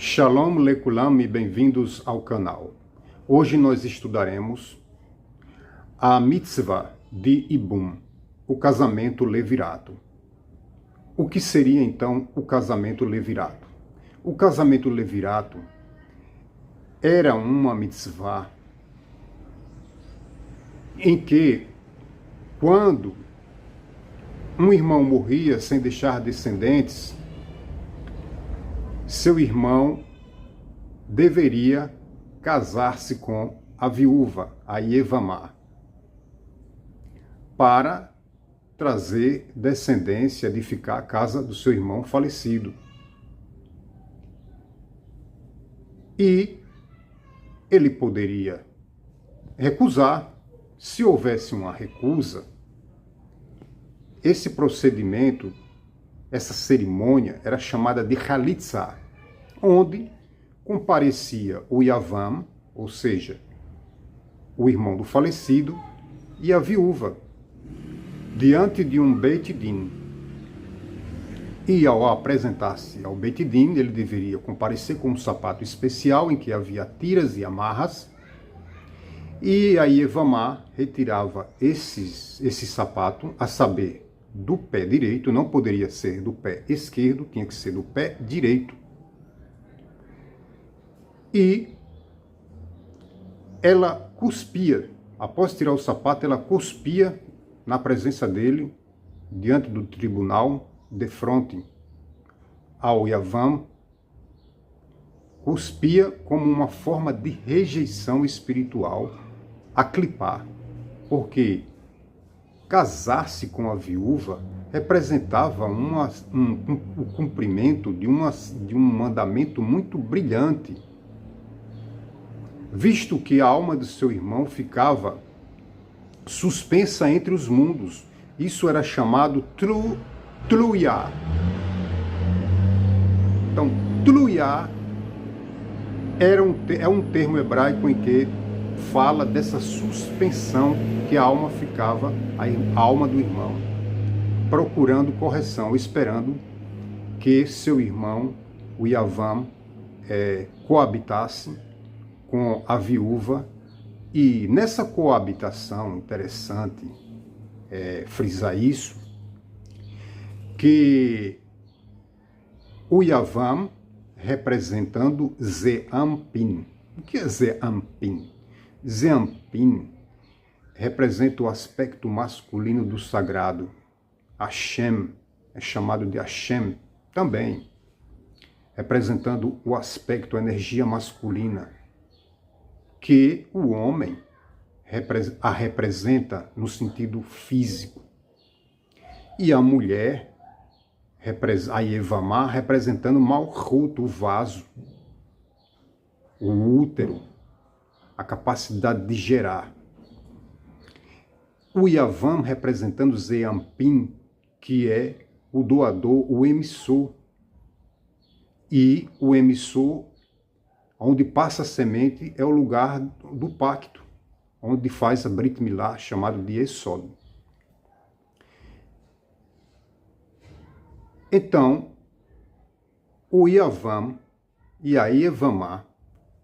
Shalom Lekulam e bem-vindos ao canal. Hoje nós estudaremos a mitzvah de Ibum, o casamento levirato. O que seria então o casamento levirato? O casamento levirato era uma mitzvah em que, quando um irmão morria sem deixar descendentes, seu irmão deveria casar-se com a viúva, a Yevamá, para trazer descendência, edificar a casa do seu irmão falecido. E ele poderia recusar. Se houvesse uma recusa, esse procedimento, essa cerimônia, era chamada de Chalitza, onde comparecia o Yavam, ou seja, o irmão do falecido, e a viúva, diante de um Beit Din. E ao apresentar-se ao Beit Din, ele deveria comparecer com um sapato especial em que havia tiras e amarras, e a Yevamá retirava esse sapato, a saber, do pé direito, não poderia ser do pé esquerdo, tinha que ser do pé direito. E ela cuspia, após tirar o sapato, ela cuspia na presença dele, diante do tribunal, de frente ao Yavam, cuspia como uma forma de rejeição espiritual a clipar, porque casar-se com a viúva representava o cumprimento de um mandamento muito brilhante, visto que a alma do seu irmão ficava suspensa entre os mundos. Isso era chamado Tluyá. Então, Tluyá é um termo hebraico em que fala dessa suspensão que a alma ficava, a alma do irmão, procurando correção, esperando que seu irmão, o Yavam, coabitasse com a viúva. E nessa coabitação, interessante frisar isso, que o Yavam representando Zeampin. O que é Zeampin? Zeampin representa o aspecto masculino do sagrado. Hashem é chamado de Hashem também, representando o aspecto, a energia masculina, que o homem a representa no sentido físico. E a mulher, a Yevamá, representando Malchut, o vaso, o útero, a capacidade de gerar. O Yavam representando Zeampin, que é o doador, o emissor. E o emissor, onde passa a semente, é o lugar do pacto, onde faz a Brit Milá, chamado de Esod. Então, o Yavam e a Yevamá,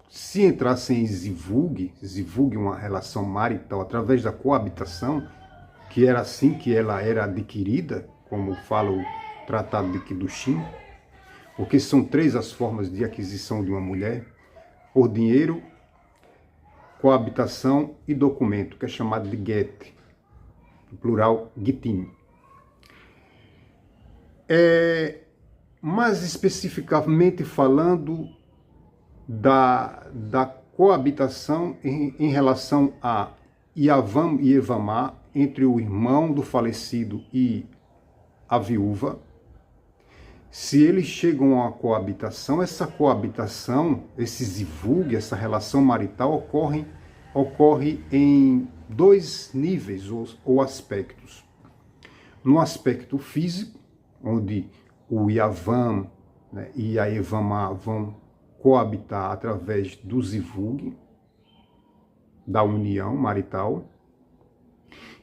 se entrassem em zivug, uma relação marital através da coabitação, que era assim que ela era adquirida, como fala o Tratado de Kiddushin, porque são 3 as formas de aquisição de uma mulher: por dinheiro, coabitação e documento, que é chamado de get, no plural gitim. Mais especificamente falando da coabitação em relação a Yavam e Yevamá, entre o irmão do falecido e a viúva, se eles chegam a uma coabitação, essa coabitação, esse zivug, essa relação marital ocorre em 2 níveis ou aspectos. No aspecto físico, onde o Yavam, né, e a Yevamá vão coabitar através do zivug, da união marital,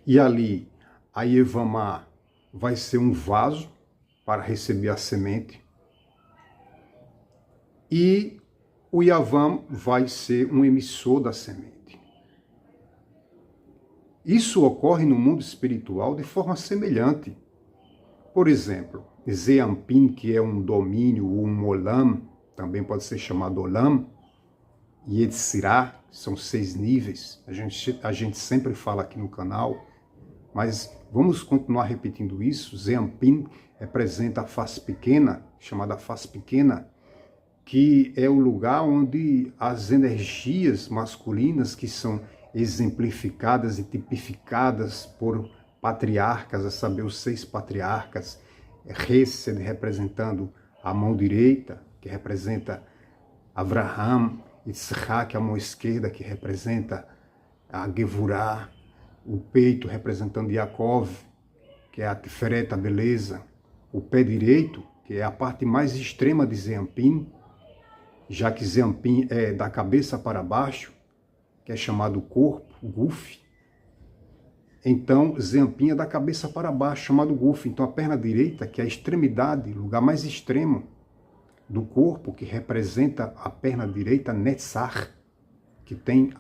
e ali a Yevamá vai ser um vaso para receber a semente, e o Yavam vai ser um emissor da semente. Isso ocorre no mundo espiritual de forma semelhante. Por exemplo, Zeampin, que é um domínio, um Olam, também pode ser chamado Olam, e Yetzirah, são 6 níveis. A gente sempre fala aqui no canal, mas vamos continuar repetindo isso. Zeampin representa a face pequena, chamada face pequena, que é o lugar onde as energias masculinas que são exemplificadas e tipificadas por patriarcas, a saber, os 6 patriarcas, Hesed representando a mão direita, que representa Avraham, Yitzhak, a mão esquerda, que representa a Gevurah, o peito representando Yaakov, que é a Tiferet, a beleza, o pé direito, que é a parte mais extrema de Zeampin, já que Zeampin é da cabeça para baixo, que é chamado corpo, Guf. Então, Zeampin é da cabeça para baixo, chamado Guf. Então, a perna direita, que é a extremidade, o lugar mais extremo do corpo, que representa a perna direita, Netzach, que tem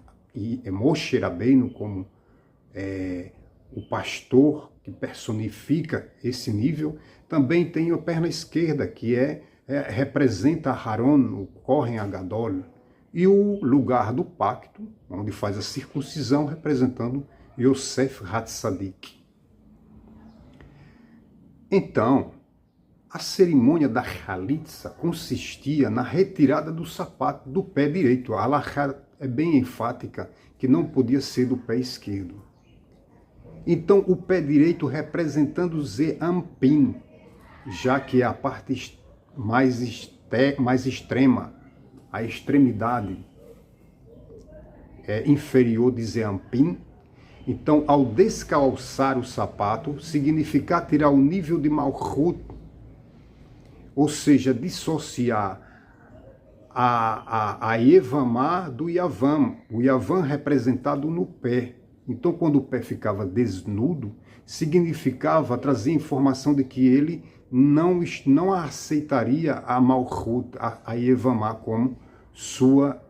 Moshe Rabbeinu como o pastor que personifica esse nível. Também tem a perna esquerda, que representa Haron, o Kohen Agadol, e o lugar do pacto, onde faz a circuncisão, representando Yosef Hatzadik. Então, a cerimônia da Halitza consistia na retirada do sapato do pé direito. A halakha é bem enfática que não podia ser do pé esquerdo. Então, o pé direito representando Zeampin, já que é a parte mais extrema, a extremidade inferior de Zeampin. Então, ao descalçar o sapato, significa tirar o nível de Malchut, ou seja, dissociar a Yevamá do Yavam, o Yavam representado no pé. Então, quando o pé ficava desnudo, significava trazer informação de que ele não aceitaria a Malchut, a Yevamá, como sua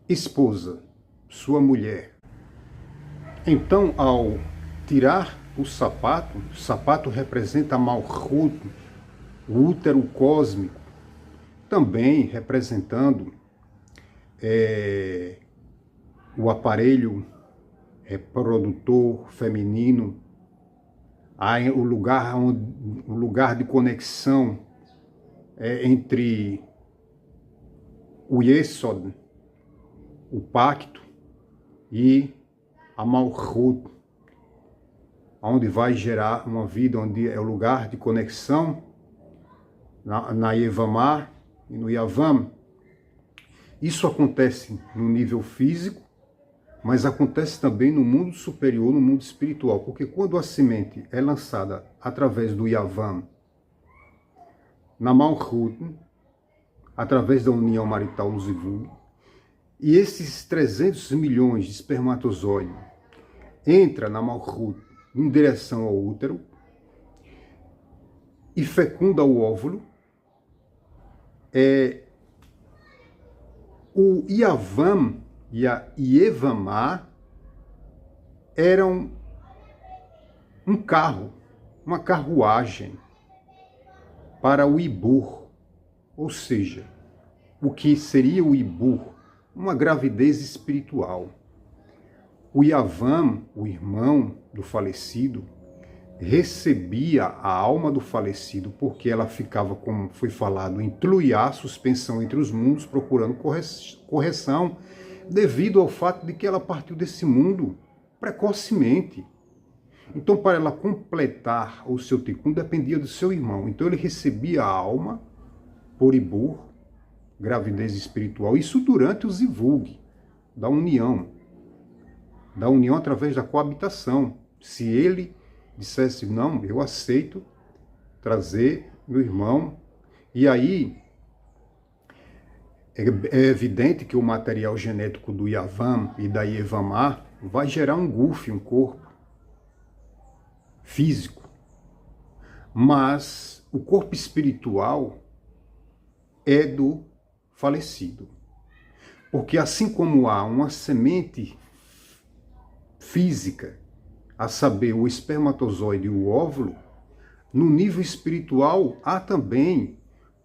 esposa, sua mulher. Então, ao tirar o sapato representa a Malchut, o útero cósmico, também representando o aparelho reprodutor feminino, o lugar de conexão entre o Yesod, o pacto, e a Malchut, onde vai gerar uma vida, onde é o lugar de conexão, na Yevamá e no Yavam. Isso acontece no nível físico, mas acontece também no mundo superior, no mundo espiritual, porque quando a semente é lançada através do Yavam, na Malchut, através da união marital no Zivug, e esses 300 milhões de espermatozoides entra na Malchut em direção ao útero e fecunda o óvulo, o Yavam e a Yevamá eram um carro, uma carruagem para o Ibur, ou seja, o que seria o Ibur? Uma gravidez espiritual. O Yavam, o irmão do falecido, recebia a alma do falecido porque ela ficava, como foi falado, em Tluiá, suspensão entre os mundos, procurando correção, devido ao fato de que ela partiu desse mundo precocemente. Então, para ela completar o seu tikkun, dependia do seu irmão. Então, ele recebia a alma por Ibur, gravidez espiritual, isso durante o Zivug, da união através da coabitação. Se ele dissesse, não, eu aceito trazer meu irmão, e aí é evidente que o material genético do Yavam e da Yevamá vai gerar um guf, um corpo físico, mas o corpo espiritual é do falecido. Porque assim como há uma semente física, a saber, o espermatozoide e o óvulo, no nível espiritual há também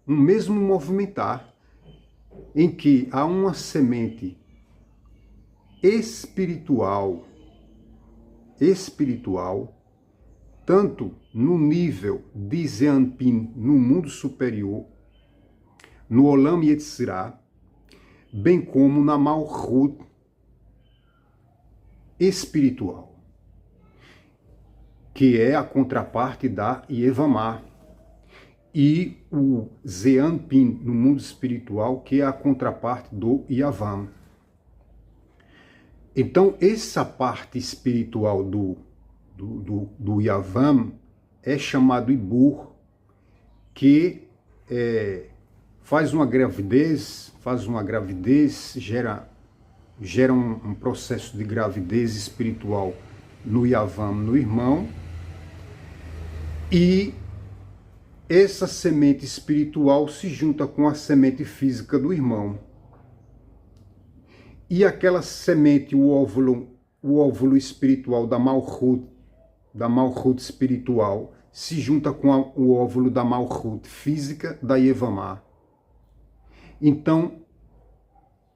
um mesmo movimentar, em que há uma semente espiritual, tanto no nível de Zeanpin, no mundo superior, no Olam Yetzirah, bem como na Malchut espiritual, que é a contraparte da Yevamah, e o Zeanpin no mundo espiritual, que é a contraparte do Yavam. Então, essa parte espiritual do Yavam é chamado Ibur, que faz uma gravidez, gera um processo de gravidez espiritual no Yavam, no irmão, e essa semente espiritual se junta com a semente física do irmão. E aquela semente, o óvulo espiritual da Malchut espiritual, se junta com o óvulo da Malchut física da Yevamah. Então,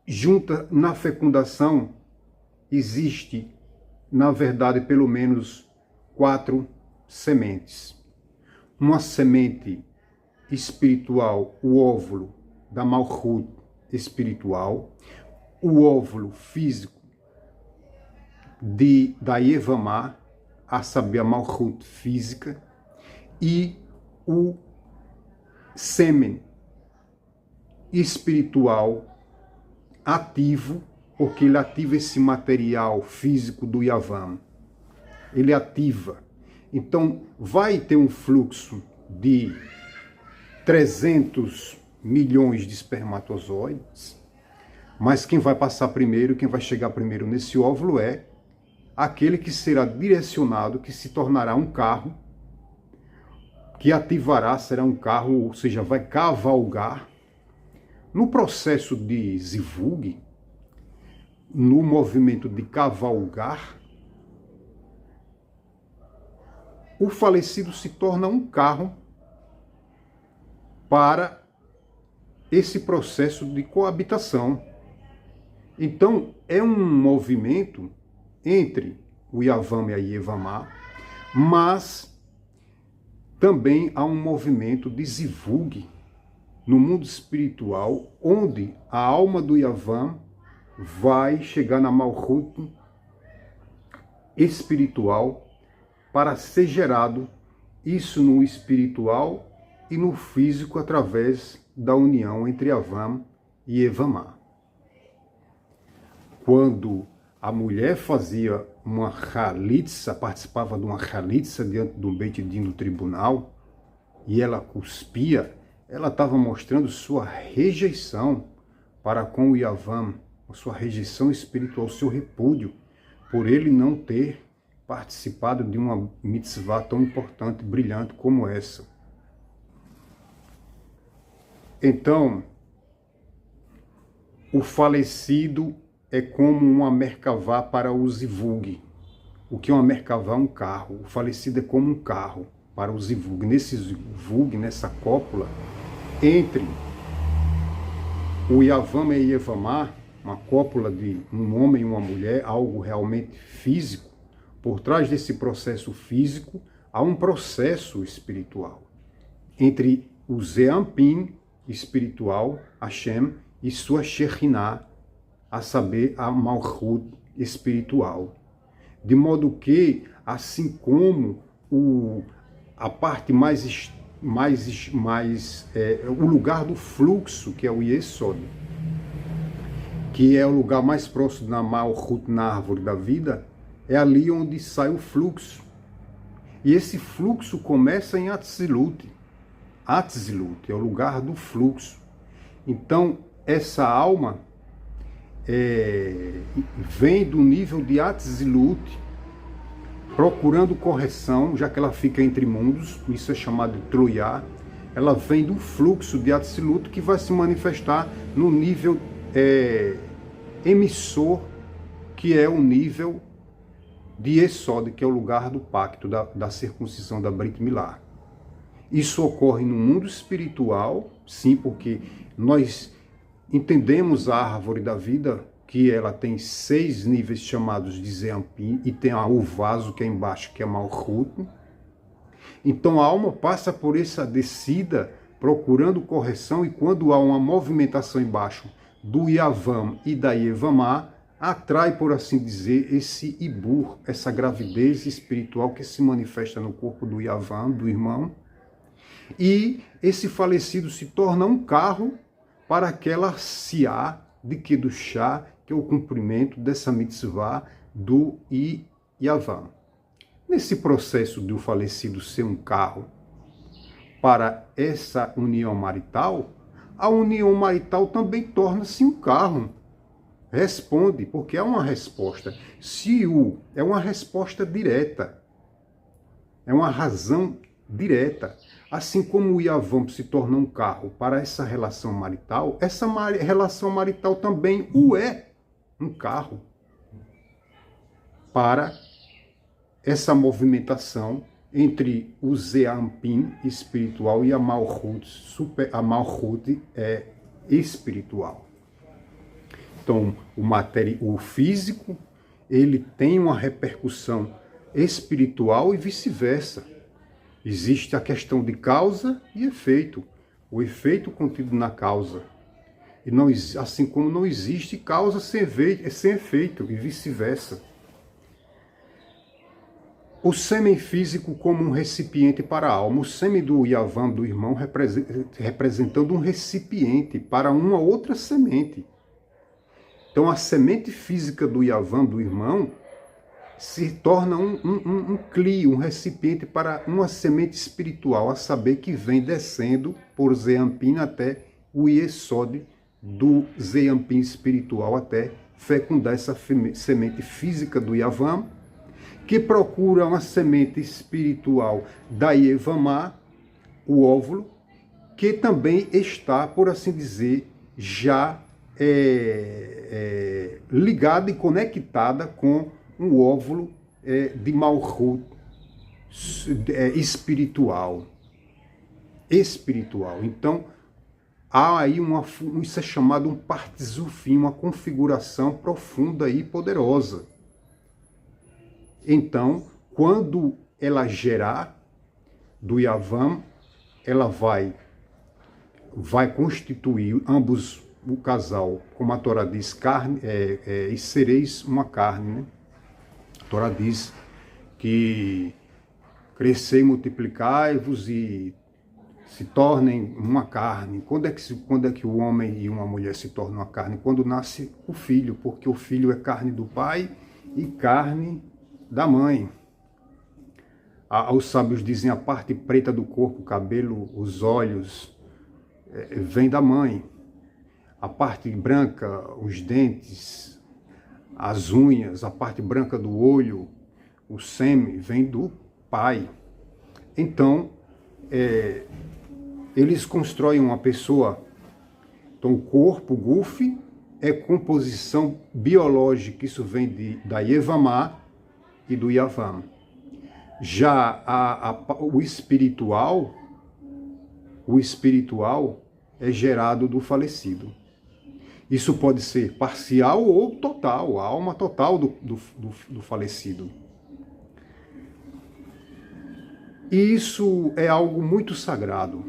junta na fecundação, existe, na verdade, pelo menos 4 sementes. Uma semente espiritual, o óvulo da Malchut espiritual, o óvulo físico da Yevamah, a saber, a Malchut física, e o sêmen espiritual ativo, porque ele ativa esse material físico do Yavam. Ele ativa. Então, vai ter um fluxo de 300 milhões de espermatozoides, mas quem vai passar primeiro, quem vai chegar primeiro nesse óvulo é aquele que será direcionado, que se tornará um carro, que ativará, será um carro, ou seja, vai cavalgar. No processo de Zivug, no movimento de cavalgar, o falecido se torna um carro para esse processo de coabitação. Então, é um movimento entre o Yavam e a Yevamah, mas também há um movimento de Zivug no mundo espiritual, onde a alma do Yavam vai chegar na Malchut espiritual para ser gerado, isso no espiritual e no físico, através da união entre Yavam e Yevamah. Quando a mulher fazia uma halitza, participava de uma halitza diante do Beit Din do tribunal, e ela cuspia, ela estava mostrando sua rejeição para com o Yavam, a sua rejeição espiritual, seu repúdio, por ele não ter participado de uma mitzvah tão importante, brilhante como essa. Então, o falecido é como uma Merkavá para o Zivug. O que é uma Merkavá? Um carro. O falecido é como um carro para o Zivug. Nesse Zivug, nessa cópula, entre o Yavam e a Yevamah, uma cópula de um homem e uma mulher, algo realmente físico, por trás desse processo físico, há um processo espiritual. Entre o Zeanpin espiritual, Hashem, e sua Shekhinah, a saber, a Malchut espiritual. De modo que, assim como a parte o lugar do fluxo, que é o Yesod, que é o lugar mais próximo da Malchut, na árvore da vida, é ali onde sai o fluxo. E esse fluxo começa em Atzilut. Atzilut é o lugar do fluxo. Então, essa alma vem do nível de Atzilut, procurando correção, já que ela fica entre mundos, isso é chamado de Troiá, ela vem do fluxo de Atzilut que vai se manifestar no nível emissor, que é o nível de Esod, que é o lugar do pacto, da circuncisão da Brit Milá. Isso ocorre no mundo espiritual, sim, porque nós entendemos a árvore da vida, que ela tem 6 níveis chamados de Zeampim, e tem o vaso que é embaixo, que é Malchut. Então a alma passa por essa descida procurando correção, e quando há uma movimentação embaixo do Yavam e da Yevamá, atrai, por assim dizer, esse Ibur, essa gravidez espiritual que se manifesta no corpo do Yavam, do irmão, e esse falecido se torna um carro para aquela siá de Kedushá, que é o cumprimento dessa mitzvah do Yavam. Nesse processo do falecido ser um carro para essa união marital, a união marital também torna-se um carro. Responde, porque é uma resposta. É uma resposta direta. É uma razão direta. Assim como o Yavam se torna um carro para essa relação marital, essa relação marital também é um carro para essa movimentação entre o Zeampim espiritual e a Malchut espiritual. Então, o físico, ele tem uma repercussão espiritual e vice-versa. Existe a questão de causa e efeito. O efeito contido na causa. E não, assim como não existe causa sem efeito e vice-versa. O sêmen físico como um recipiente para a alma. O sêmen do Yavam, do irmão, representando um recipiente para uma outra semente. Então a semente física do Yavam, do irmão, se torna um cli, um recipiente para uma semente espiritual, a saber que vem descendo por Zeampim até o Yesod do Zeampim espiritual, até fecundar essa semente física do Yavam, que procura uma semente espiritual da Yevamá, o óvulo, que também está, por assim dizer, já ligada e conectada com um óvulo de Malchut espiritual. Então, há aí isso é chamado um partizufim, uma configuração profunda e poderosa. Então, quando ela gerar do Yavam, ela vai constituir ambos, o casal, como a Torá diz, e sereis uma carne, né? A Torá diz que crescei e multiplicai-vos e se tornem uma carne. Quando é que o homem e uma mulher se tornam uma carne? Quando nasce o filho, porque o filho é carne do pai e carne da mãe. Os sábios dizem a parte preta do corpo, o cabelo, os olhos, vem da mãe. A parte branca, os dentes, as unhas, a parte branca do olho, o sêmen, vem do pai. Então, eles constroem uma pessoa. Então, o corpo, o guf, é composição biológica, isso vem da Yevamá e do Yavam. Já o espiritual é gerado do falecido. Isso pode ser parcial ou total, a alma total do falecido. E isso é algo muito sagrado,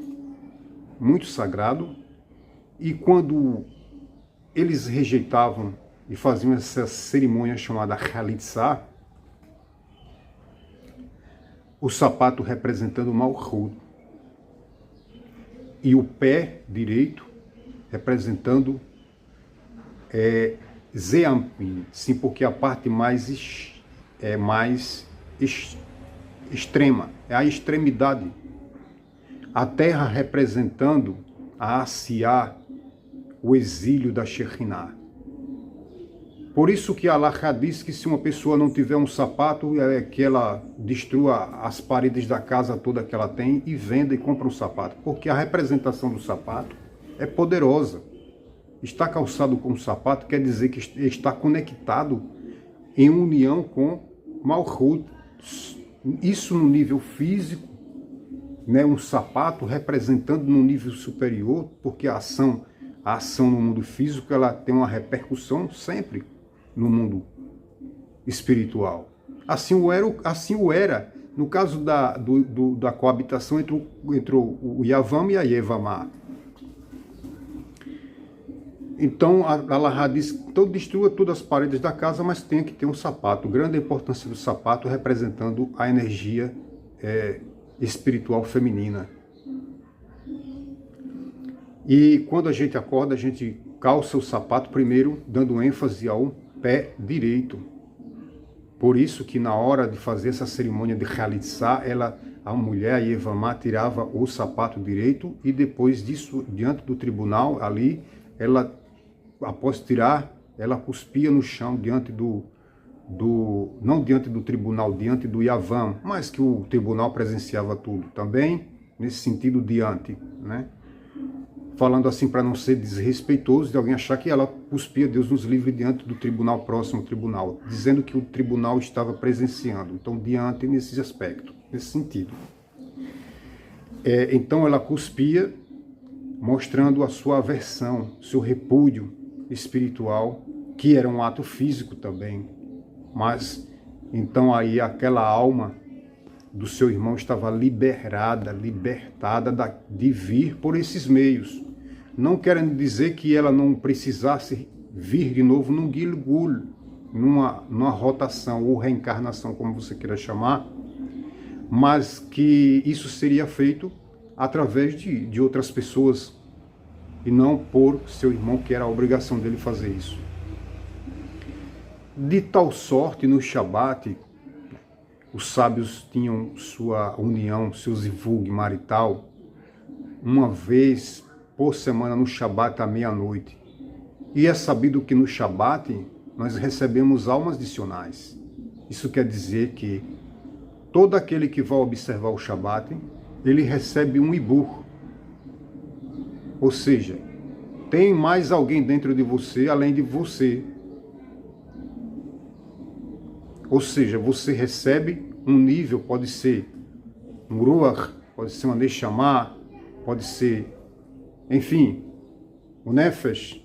e quando eles rejeitavam e faziam essa cerimônia chamada Chalitzá, o sapato representando o Malchut, e o pé direito representando Zeampim, sim, porque a parte mais extrema, é a extremidade. A terra representando a Asiá, o exílio da Shekhinah. Por isso que Allah diz que se uma pessoa não tiver um sapato, é que ela destrua as paredes da casa toda que ela tem e venda e compra um sapato. Porque a representação do sapato é poderosa. Estar calçado com um sapato quer dizer que está conectado em união com Malhut. Isso no nível físico, né? Um sapato representando no nível superior, porque a ação no mundo físico ela tem uma repercussão sempre no mundo espiritual. Assim o era no caso da coabitação entre o Yavam e a Yevamá. Então, Allah diz que destrua todas as paredes da casa, mas tem que ter um sapato. Grande importância do sapato representando a energia espiritual feminina. E quando a gente acorda, a gente calça o sapato primeiro, dando ênfase ao pé direito. Por isso que na hora de fazer essa cerimônia de Khalitsa, a mulher, a Yevamá, tirava o sapato direito e depois disso, diante do tribunal, ali, ela, após tirar, ela cuspia no chão diante não diante do tribunal, diante do Yavam, mas que o tribunal presenciava tudo. Também, nesse sentido, diante, né? Falando assim para não ser desrespeitoso de alguém achar que ela cuspia, Deus nos livre, diante do tribunal, próximo ao tribunal, dizendo que o tribunal estava presenciando. Então, diante nesse aspecto, nesse sentido. Então, ela cuspia, mostrando a sua aversão, seu repúdio espiritual, que era um ato físico também. Mas, então aí aquela alma do seu irmão estava libertada de vir por esses meios. Não querendo dizer que ela não precisasse vir de novo num Gilgul, numa rotação ou reencarnação, como você queira chamar, mas que isso seria feito através de outras pessoas e não por seu irmão, que era a obrigação dele fazer isso. De tal sorte, no Shabat, os sábios tinham sua união, seu zivug marital, uma vez por semana no Shabat à meia-noite. E é sabido que no Shabat nós recebemos almas adicionais. Isso quer dizer que todo aquele que vai observar o Shabat, ele recebe um ibur. Ou seja, tem mais alguém dentro de você além de você. Ou seja, você recebe um nível, pode ser um Ruach, pode ser uma Neshama, pode ser, enfim, um Nefesh,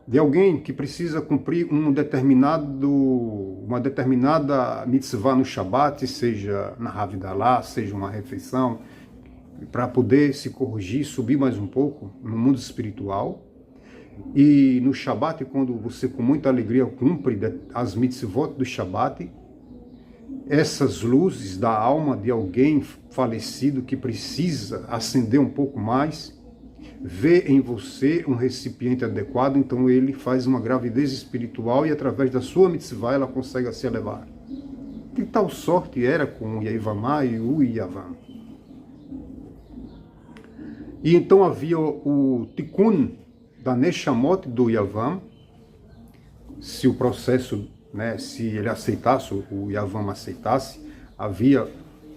de alguém que precisa cumprir uma determinada mitzvah no Shabat, seja na Havdalah, seja uma refeição, para poder se corrigir, subir mais um pouco no mundo espiritual. E no Shabat, quando você com muita alegria cumpre as mitzvot do Shabat, essas luzes da alma de alguém falecido que precisa acender um pouco mais, vê em você um recipiente adequado, então ele faz uma gravidez espiritual e através da sua mitzvah ela consegue se elevar. De tal sorte era com o Yevamá e o Yavam. E então havia o Tikkun da Neshamot do Yavam, se o processo, né, se ele aceitasse, o Yavam aceitasse, havia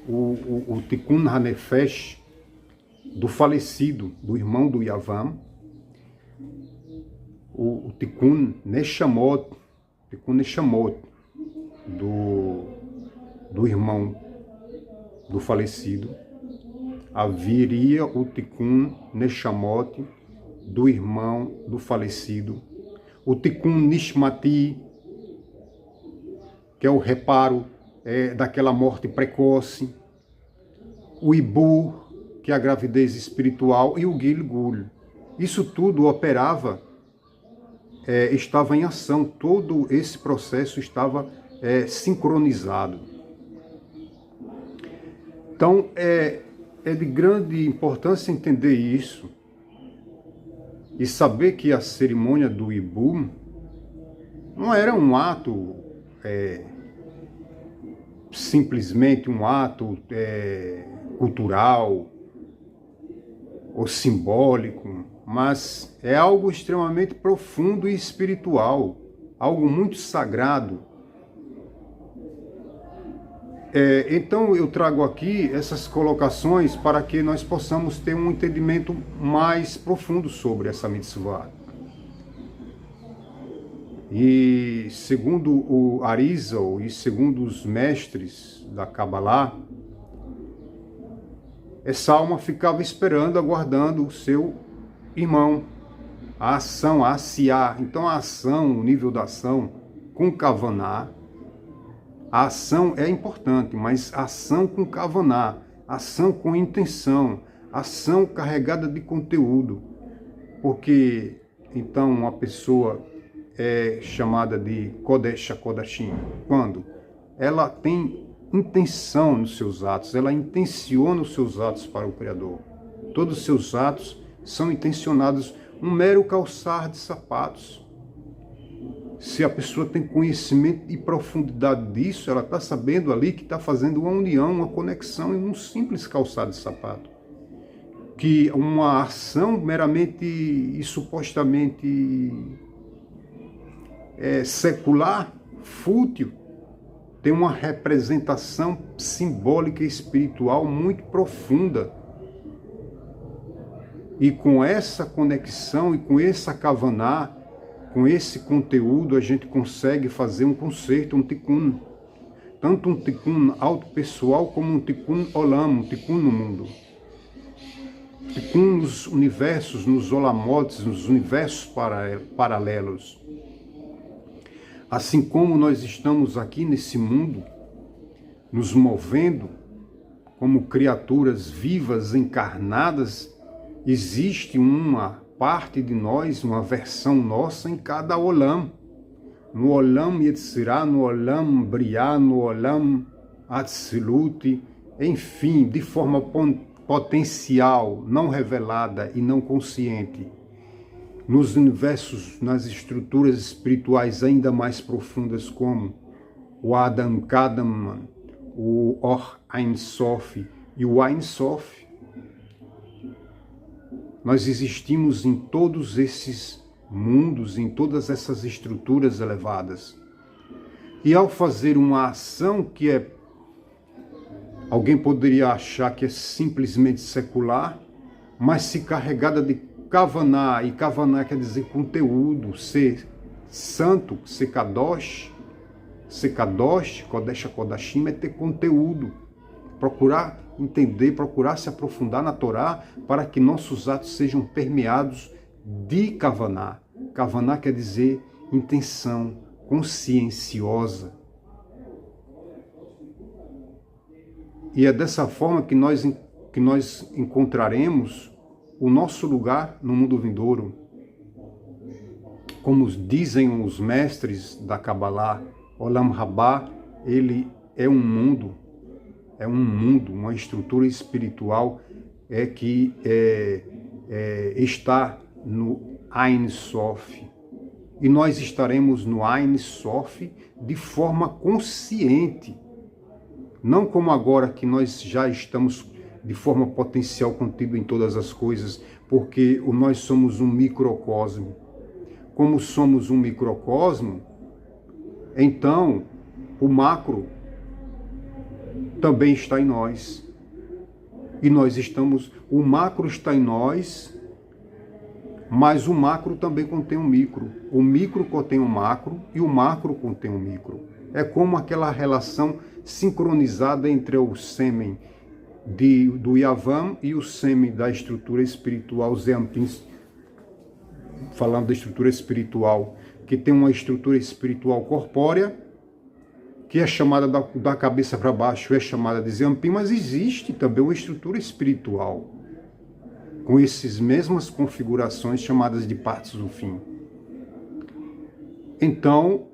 o Tikkun HaNefesh do falecido, do irmão do Yavam, o Tikkun Neshamot do irmão do falecido, haveria o Tikkun Neshamot do irmão do falecido, o Tikkun Nishmati, que é o reparo daquela morte precoce, o Ibu, que é a gravidez espiritual, e o Gilgul. Isso tudo operava, estava em ação, todo esse processo estava sincronizado. Então, é de grande importância entender isso e saber que a cerimônia do Ibu não era um ato simplesmente um ato cultural ou simbólico, mas é algo extremamente profundo e espiritual. algo muito sagrado. Então eu trago aqui essas colocações para que nós possamos ter um entendimento mais profundo sobre essa mitzvah. E segundo o Arizal e segundo os mestres da Kabbalah, essa alma ficava esperando, aguardando o seu irmão, a ação, a asiá. Então a ação, o nível da ação com kavaná, a ação é importante, mas ação com kavaná, ação com intenção, ação carregada de conteúdo. Porque então uma pessoa é chamada de Kodesh HaKodashim quando ela tem intenção nos seus atos, ela intenciona os seus atos para o Criador. Todos os seus atos são intencionados, um mero calçar de sapatos. Se a pessoa tem conhecimento e profundidade disso, ela está sabendo ali que está fazendo uma união, uma conexão em um simples calçar de sapato. Que uma ação meramente e supostamente secular, fútil, tem uma representação simbólica e espiritual muito profunda. E com essa conexão e com essa kavaná, com esse conteúdo, a gente consegue fazer um concerto, um tikkun. Tanto um tikkun auto-pessoal como um tikkun olam, um tikkun no mundo. Tikkun nos universos, nos olamotes, nos universos paralelos. Assim como nós estamos aqui nesse mundo, nos movendo como criaturas vivas, encarnadas, existe uma parte de nós, uma versão nossa em cada olam. No olam Yetzirah, no olam Briah, no olam Atzilut, enfim, de forma potencial, não revelada e não consciente. Nos universos, nas estruturas espirituais ainda mais profundas, como o Adam Kadam, o Or Ein Sof e o Ein Sof, nós existimos em todos esses mundos, em todas essas estruturas elevadas. E ao fazer uma ação que alguém poderia achar que é simplesmente secular, mas se carregada de kavaná, e kavaná quer dizer conteúdo, ser santo, ser kadosh, Kodesh HaKodashim é ter conteúdo, procurar entender, procurar se aprofundar na Torá para que nossos atos sejam permeados de kavaná. Kavaná quer dizer intenção conscienciosa. E é dessa forma que nós encontraremos o nosso lugar no mundo vindouro. Como dizem os mestres da Kabbalah, Olam Rabá, ele é um mundo, uma estrutura espiritual que está no Ein Sof. E nós estaremos no Ein Sof de forma consciente. Não como agora que nós já estamos de forma potencial contido em todas as coisas, porque nós somos um microcosmo. Como somos um microcosmo, então o macro também está em nós. E nós estamos, o macro está em nós, mas o macro também contém um micro. O micro contém um macro e o macro contém um micro. É como aquela relação sincronizada entre o sêmen do Yavam e o sêmen da estrutura espiritual Zeampin, falando da estrutura espiritual, que tem uma estrutura espiritual corpórea, que é chamada da cabeça para baixo, é chamada de Zeampin, mas existe também uma estrutura espiritual, com essas mesmas configurações chamadas de partes do fim. Então,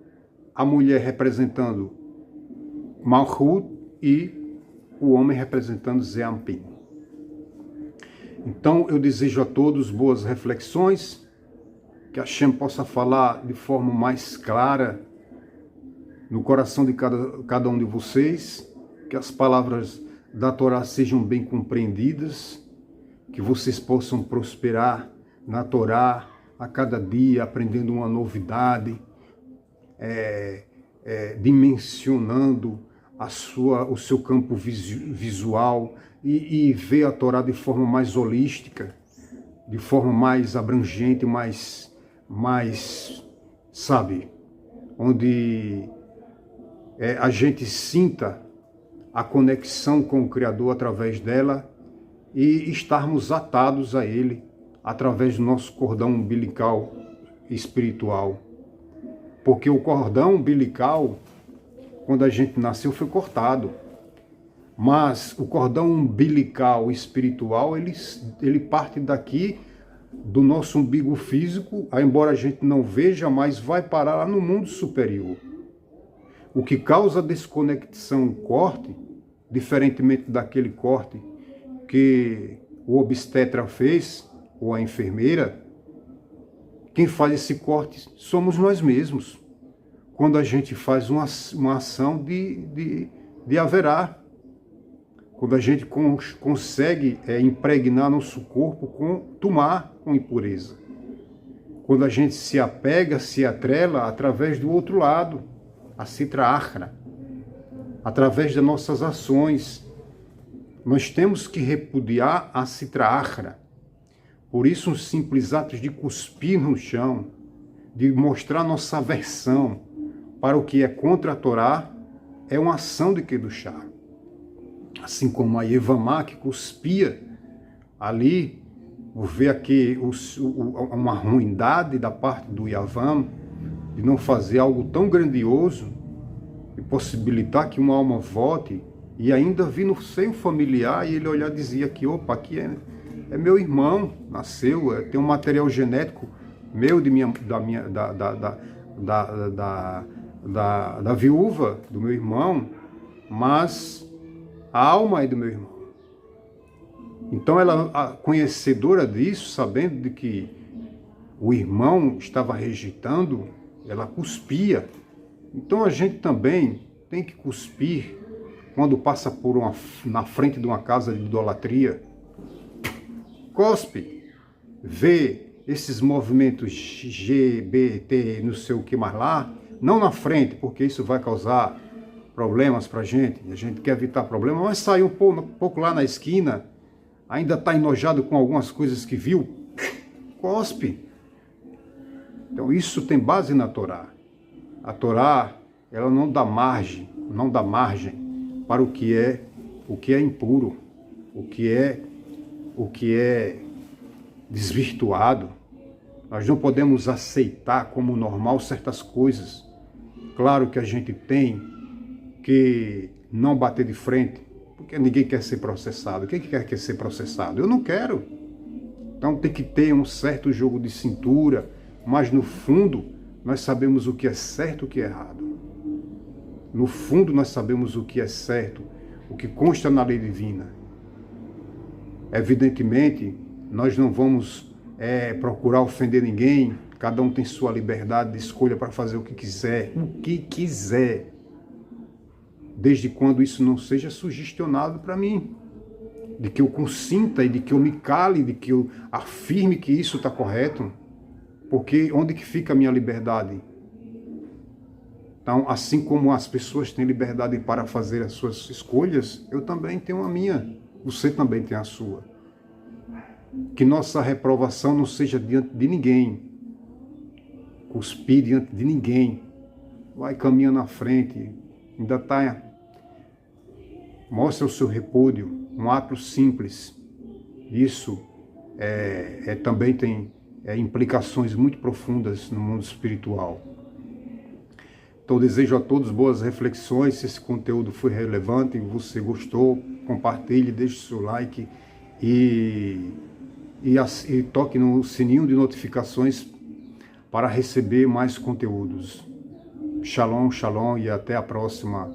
a mulher representando Malchut e o homem representando Zeampin. Então eu desejo a todos boas reflexões, que Hashem possa falar de forma mais clara no coração de cada um de vocês, que as palavras da Torá sejam bem compreendidas, que vocês possam prosperar na Torá a cada dia, aprendendo uma novidade, dimensionando o seu campo visual e ver a Torá de forma mais holística, de forma mais abrangente, mais sabe, onde a gente sinta a conexão com o Criador através dela e estarmos atados a Ele através do nosso cordão umbilical espiritual. Porque o cordão umbilical, quando a gente nasceu, foi cortado. Mas o cordão umbilical espiritual, ele parte daqui, do nosso umbigo físico, embora a gente não veja, mas vai parar lá no mundo superior. O que causa desconexão, corte, diferentemente daquele corte que o obstetra fez, ou a enfermeira, quem faz esse corte somos nós mesmos. Quando a gente faz uma ação de haverá, quando a gente consegue impregnar nosso corpo com tumar, com impureza. Quando a gente se apega, se atrela através do outro lado, a Sitra Achra, através das nossas ações. Nós temos que repudiar a Sitra Achra. Por isso, um simples ato de cuspir no chão, de mostrar nossa aversão para o que é contra a Torá, é uma ação de Kedushá. Assim como a Yevamá, que cuspia ali, vê aqui uma ruindade da parte do Yavam, de não fazer algo tão grandioso e possibilitar que uma alma volte, e ainda vir no seio familiar e ele olhar e dizia que, opa, aqui é meu irmão, nasceu, tem um material genético meu, da viúva do meu irmão, mas a alma é do meu irmão. Então ela, conhecedora disso, sabendo de que o irmão estava rejeitando, ela cuspia. Então a gente também tem que cuspir quando passa na frente de uma casa de idolatria. Cospe, vê esses movimentos LGBT, não sei o que mais lá, não na frente, porque isso vai causar problemas para a gente quer evitar problemas, mas sai um pouco lá na esquina, ainda está enojado com algumas coisas que viu, cospe. Então isso tem base na Torá. A Torá, ela não dá margem para o que é impuro, o que é desvirtuado. Nós não podemos aceitar como normal certas coisas. Claro que a gente tem que não bater de frente, porque ninguém quer ser processado. Quem quer ser processado? Eu não quero. Então tem que ter um certo jogo de cintura, mas no fundo nós sabemos o que é certo e o que é errado. No fundo nós sabemos o que é certo, o que consta na lei divina. Evidentemente, nós não vamos procurar ofender ninguém, cada um tem sua liberdade de escolha para fazer o que quiser, desde quando isso não seja sugestionado para mim, de que eu consinta e de que eu me cale, de que eu afirme que isso está correto, porque onde que fica a minha liberdade? Então, assim como as pessoas têm liberdade para fazer as suas escolhas, eu também tenho a minha, você também tem a sua. Que nossa reprovação não seja diante de ninguém, cuspir diante de ninguém, vai caminhando na frente, ainda está, mostra o seu repúdio, um ato simples. Isso também tem implicações muito profundas no mundo espiritual. Então desejo a todos boas reflexões. Se esse conteúdo foi relevante e você gostou, compartilhe, deixe seu like e toque no sininho de notificações para receber mais conteúdos. Shalom, shalom e até a próxima.